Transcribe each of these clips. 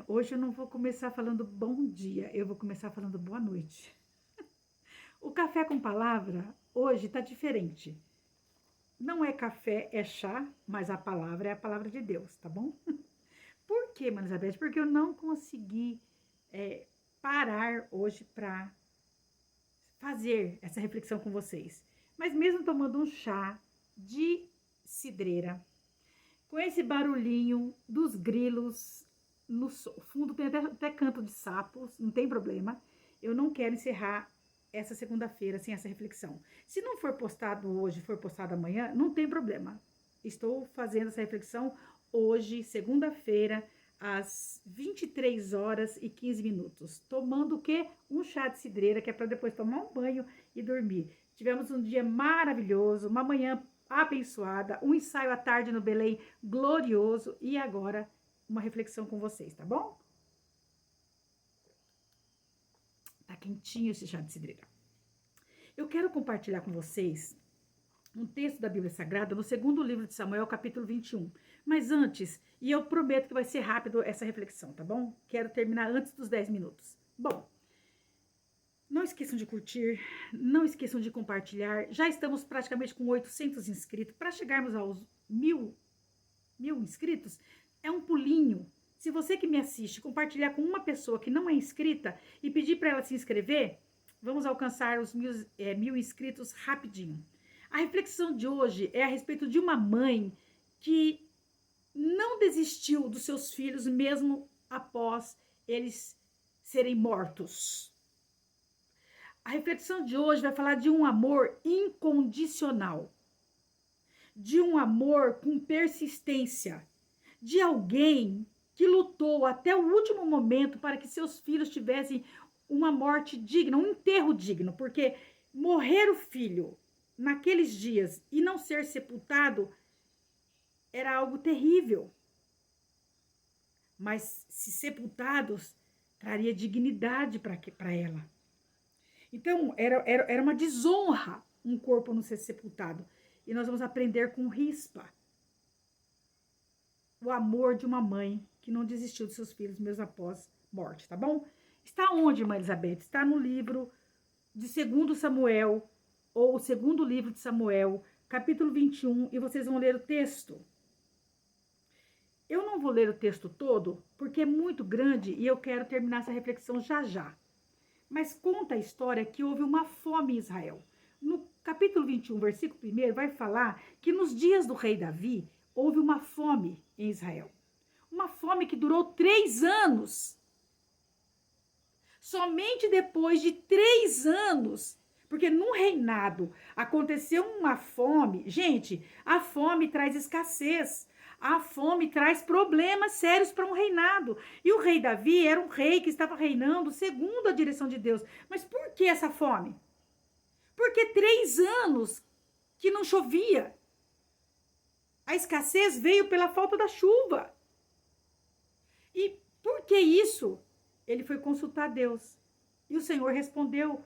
hoje eu não vou começar falando bom dia, eu vou começar falando boa noite. O café com palavra hoje tá diferente. Não é café, é chá, mas a palavra é a palavra de Deus, tá bom? Por quê, Mãe Elizabeth? Porque eu não consegui parar hoje para fazer essa reflexão com vocês. Mas mesmo tomando um chá de cidreira, com esse barulhinho dos grilos no fundo, tem até canto de sapos, não tem problema. Eu não quero encerrar essa segunda-feira sem essa reflexão. Se não for postado hoje, for postado amanhã, não tem problema. Estou fazendo essa reflexão hoje, segunda-feira, às 23 horas e 15 minutos. Tomando o quê? Um chá de cidreira, que é para depois tomar um banho e dormir. Tivemos um dia maravilhoso, uma manhã abençoada, um ensaio à tarde no Belém glorioso e agora uma reflexão com vocês, tá bom? Tá quentinho esse chá de cidreira. Eu quero compartilhar com vocês um texto da Bíblia Sagrada no segundo livro de Samuel, capítulo 21. Mas antes, e eu prometo que vai ser rápido essa reflexão, tá bom? Quero terminar antes dos 10 minutos. Bom, não esqueçam de curtir, não esqueçam de compartilhar. Já estamos praticamente com 800 inscritos. Para chegarmos aos 1000 inscritos, é um pulinho. Se você que me assiste compartilhar com uma pessoa que não é inscrita e pedir para ela se inscrever, vamos alcançar os 1000 inscritos rapidinho. A reflexão de hoje é a respeito de uma mãe que não desistiu dos seus filhos mesmo após eles serem mortos. A reflexão de hoje vai falar de um amor incondicional, de um amor com persistência, de alguém que lutou até o último momento para que seus filhos tivessem uma morte digna, um enterro digno, porque morrer o filho naqueles dias e não ser sepultado era algo terrível. Mas se sepultados, traria dignidade para ela. Então, era uma desonra um corpo não ser sepultado. E nós vamos aprender com rispa o amor de uma mãe que não desistiu dos seus filhos mesmo após morte, tá bom? Está onde, Mãe Elizabeth? Está no livro de 2 Samuel, ou o segundo livro de Samuel, capítulo 21, e vocês vão ler o texto. Eu não vou ler o texto todo, porque é muito grande e eu quero terminar essa reflexão já já. Mas conta a história que houve uma fome em Israel. No capítulo 21, versículo 1, vai falar que nos dias do rei Davi, houve uma fome em Israel. Uma fome que durou 3 anos. Somente depois de 3 anos, porque num reinado aconteceu uma fome. Gente, a fome traz escassez. A fome traz problemas sérios para um reinado. E o rei Davi era um rei que estava reinando segundo a direção de Deus. Mas por que essa fome? Porque 3 anos que não chovia. A escassez veio pela falta da chuva. E por que isso? Ele foi consultar Deus. E o Senhor respondeu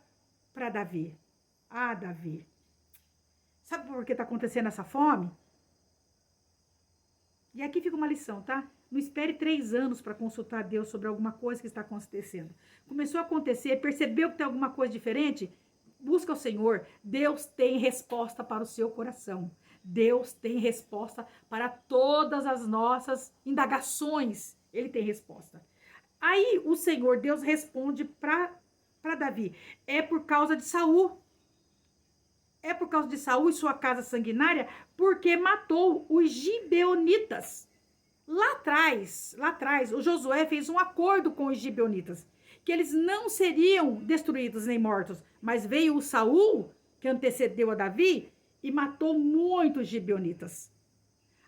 para Davi. Ah, Davi, sabe por que está acontecendo essa fome? E aqui fica uma lição, tá? Não espere 3 anos para consultar Deus sobre alguma coisa que está acontecendo. Começou a acontecer, percebeu que tem alguma coisa diferente? Busca o Senhor. Deus tem resposta para o seu coração. Deus tem resposta para todas as nossas indagações. Ele tem resposta. Aí o Senhor, Deus responde para Davi. É por causa de Saul. É por causa de Saul e sua casa sanguinária, porque matou os gibeonitas. Lá atrás, o Josué fez um acordo com os gibeonitas, que eles não seriam destruídos nem mortos, mas veio o Saul, que antecedeu a Davi, e matou muitos gibeonitas.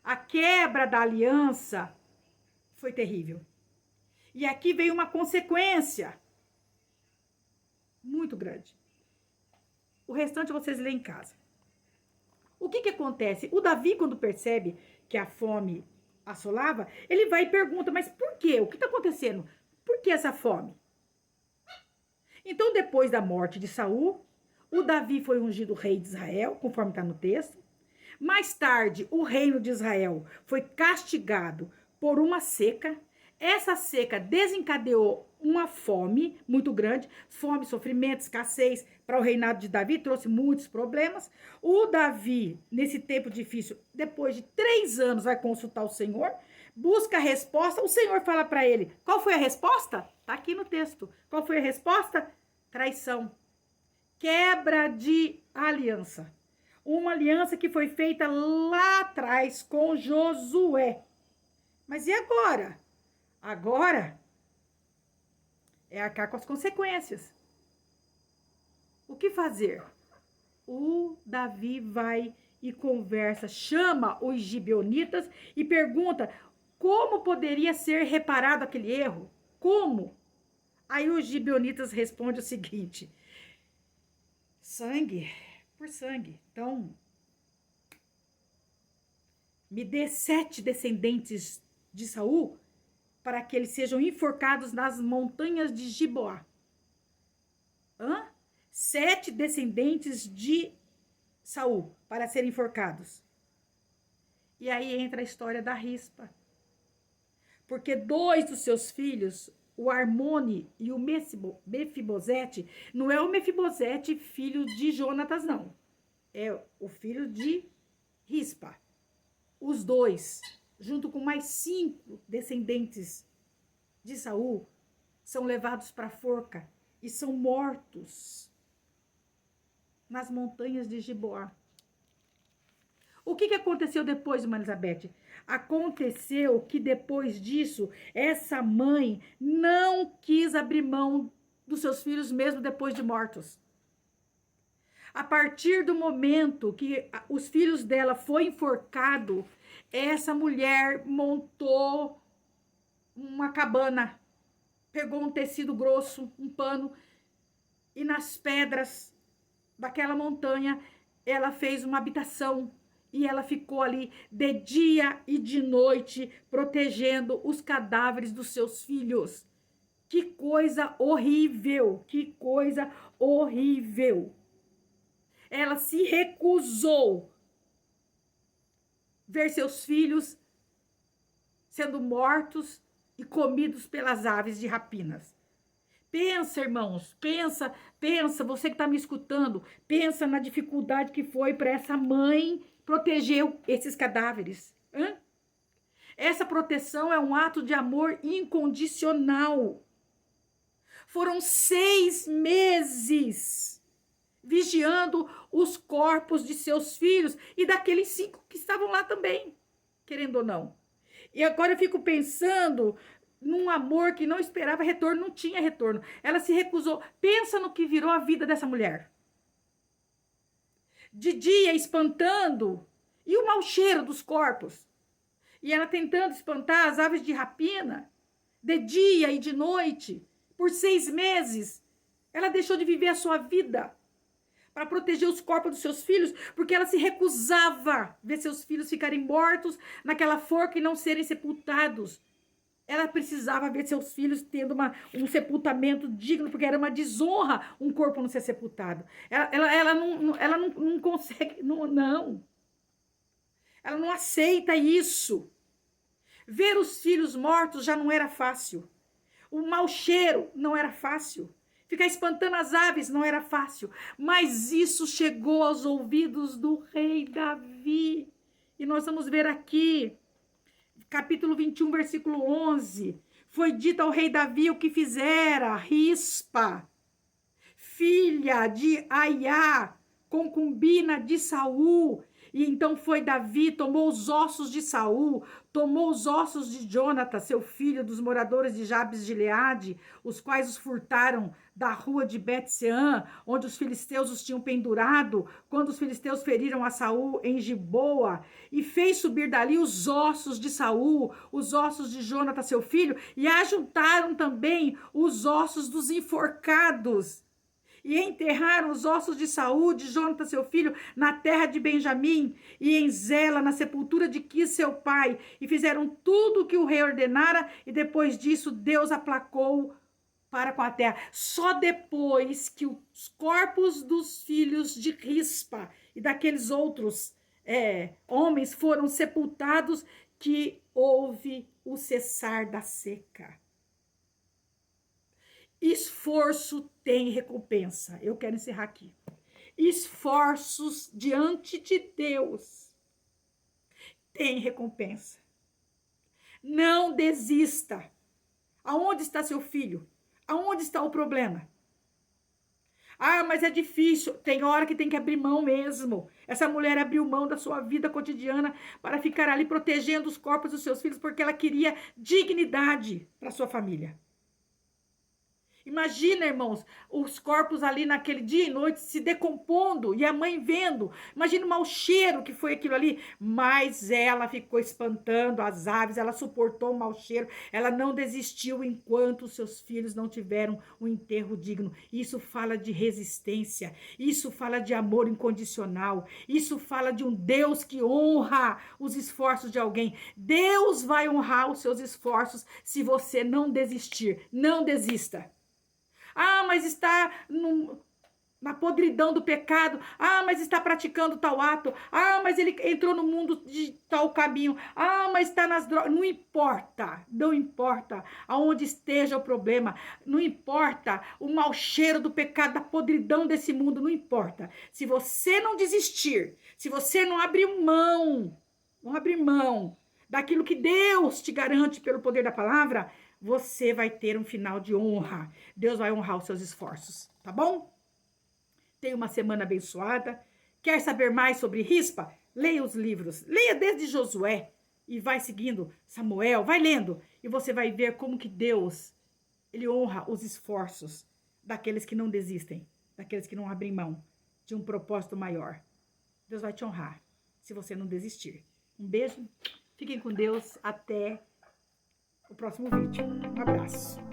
A quebra da aliança foi terrível. E aqui veio uma consequência muito grande. O restante vocês lêem em casa. O que acontece? O Davi, quando percebe que a fome assolava, ele vai e pergunta, mas por quê? O que está acontecendo? Por que essa fome? Então, depois da morte de Saul, o Davi foi ungido rei de Israel, conforme está no texto. Mais tarde, o reino de Israel foi castigado por uma seca. Essa seca desencadeou uma fome muito grande, fome, sofrimento, escassez para o reinado de Davi, trouxe muitos problemas. O Davi, nesse tempo difícil, depois de 3 anos, vai consultar o Senhor, busca a resposta, o Senhor fala para ele, qual foi a resposta? Está aqui no texto. Qual foi a resposta? Traição. Quebra de aliança. Uma aliança que foi feita lá atrás com Josué. Mas e agora? Agora é arcar com as consequências. O que fazer? O Davi vai e conversa, chama os gibeonitas e pergunta como poderia ser reparado aquele erro. Como? Aí os gibeonitas respondem o seguinte: sangue por sangue. Então, me dê 7 descendentes de Saul para que eles sejam enforcados nas montanhas de Gibeá. 7 descendentes de Saul para serem enforcados. E aí entra a história da rispa. Porque 2 dos seus filhos, o Armone e o Mefibosete, não é o Mefibosete filho de Jonatas, não. É o filho de Rispa. Os 2, junto com mais 5 descendentes de Saul, são levados para a forca e são mortos nas montanhas de Gibeá. O que aconteceu depois, irmã Elizabeth? Aconteceu que depois disso, essa mãe não quis abrir mão dos seus filhos mesmo depois de mortos. A partir do momento que os filhos dela foram enforcados, essa mulher montou uma cabana, pegou um tecido grosso, um pano, e nas pedras daquela montanha ela fez uma habitação. E ela ficou ali de dia e de noite, protegendo os cadáveres dos seus filhos. Que coisa horrível, que coisa horrível. Ela se recusou ver seus filhos sendo mortos e comidos pelas aves de rapinas. Pensa, irmãos, pensa, você que está me escutando, pensa na dificuldade que foi para essa mãe proteger esses cadáveres. Essa proteção é um ato de amor incondicional. Foram 6 meses vigiando os corpos de seus filhos e daqueles 5 que estavam lá também, querendo ou não. E agora eu fico pensando num amor que não esperava retorno, não tinha retorno. Ela se recusou. Pensa no que virou a vida dessa mulher. De dia espantando, e o mau cheiro dos corpos. E ela tentando espantar as aves de rapina, de dia e de noite, por 6 meses. Ela deixou de viver a sua vida para proteger os corpos dos seus filhos, porque ela se recusava ver seus filhos ficarem mortos naquela forca e não serem sepultados. Ela precisava ver seus filhos tendo um sepultamento digno, porque era uma desonra um corpo não ser sepultado. Ela não consegue, não. Ela não aceita isso. Ver os filhos mortos já não era fácil. O mau cheiro não era fácil. Ficar espantando as aves não era fácil. Mas isso chegou aos ouvidos do rei Davi. E nós vamos ver aqui, capítulo 21, versículo 11. Foi dito ao rei Davi o que fizera Rispa, filha de Aiá, concubina de Saul. E então foi Davi, tomou os ossos de Saul, tomou os ossos de Jonatas, seu filho, dos moradores de Jabes de Gileade, os quais os furtaram da rua de Bet-Seã, onde os filisteus os tinham pendurado, quando os filisteus feriram a Saul em Giboa, e fez subir dali os ossos de Saul, os ossos de Jonatas, seu filho, e ajuntaram também os ossos dos enforcados. E enterraram os ossos de Saul, de Jonatas, seu filho, na terra de Benjamim, e em Zela, na sepultura de Quis, seu pai, e fizeram tudo o que o rei ordenara, e depois disso Deus aplacou para com a terra. Só depois que os corpos dos filhos de Rispa e daqueles outros homens foram sepultados, que houve o cessar da seca. Esforço tem recompensa. Eu quero encerrar aqui. Esforços diante de Deus tem recompensa. Não desista. Aonde está seu filho? Aonde está o problema? Ah, mas é difícil. Tem hora que tem que abrir mão mesmo. Essa mulher abriu mão da sua vida cotidiana para ficar ali protegendo os corpos dos seus filhos porque ela queria dignidade para sua família. Imagina, irmãos, os corpos ali naquele dia e noite se decompondo e a mãe vendo. Imagina o mau cheiro que foi aquilo ali. Mas ela ficou espantando as aves, ela suportou o mau cheiro, ela não desistiu enquanto os seus filhos não tiveram um enterro digno. Isso fala de resistência, isso fala de amor incondicional, isso fala de um Deus que honra os esforços de alguém. Deus vai honrar os seus esforços se você não desistir. Não desista. Ah, mas está na podridão do pecado. Ah, mas está praticando tal ato. Ah, mas ele entrou no mundo de tal caminho. Ah, mas está nas drogas. Não importa, não importa aonde esteja o problema. Não importa o mau cheiro do pecado, da podridão desse mundo. Não importa. Se você não desistir, se você não abrir mão daquilo que Deus te garante pelo poder da palavra, você vai ter um final de honra. Deus vai honrar os seus esforços, tá bom? Tenha uma semana abençoada. Quer saber mais sobre Rispa? Leia os livros. Leia desde Josué e vai seguindo Samuel. Vai lendo e você vai ver como que Deus, ele honra os esforços daqueles que não desistem, daqueles que não abrem mão de um propósito maior. Deus vai te honrar se você não desistir. Um beijo. Fiquem com Deus. Até o próximo vídeo. Um abraço.